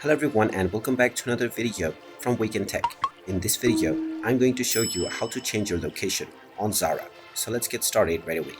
Hello everyone and welcome back to another video from Wake&Tech. In this video, I'm going to show you how to change your location on Zara. So let's get started right away.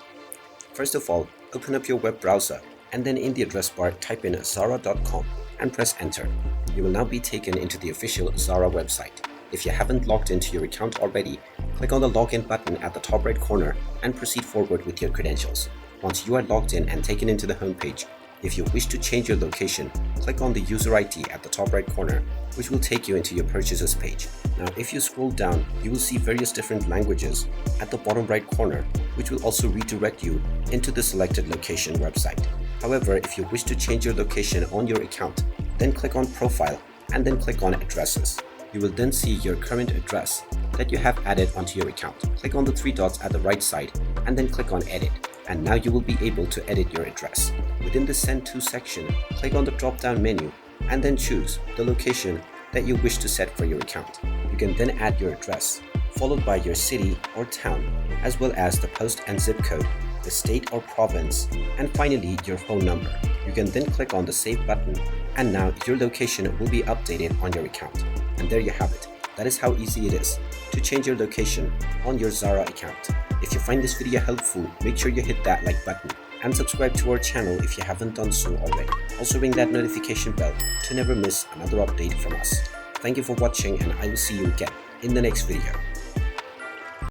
First of all, open up your web browser and then in the address bar type in zara.com and press enter. You will now be taken into the official Zara website. If you haven't logged into your account already, click on the login button at the top right corner and proceed forward with your credentials. Once you are logged in and taken into the homepage, if you wish to change your location, click on the user ID at the top right corner, which will take you into your purchases page. Now, if you scroll down, you will see various different languages at the bottom right corner, which will also redirect you into the selected location website. However, if you wish to change your location on your account, then click on Profile and then click on Addresses. You will then see your current address that you have added onto your account. Click on the three dots at the right side and then click on Edit. And now you will be able to edit your address. Within the Send To section, click on the drop-down menu and then choose the location that you wish to set for your account. You can then add your address, followed by your city or town, as well as the post and zip code, the state or province, and finally your phone number. You can then click on the Save button and now your location will be updated on your account. And there you have it. That is how easy it is to change your location on your Zara account. If you find this video helpful, make sure you hit that like button and subscribe to our channel if you haven't done so already. Also ring that notification bell to never miss another update from us. Thank you for watching and I will see you again in the next video.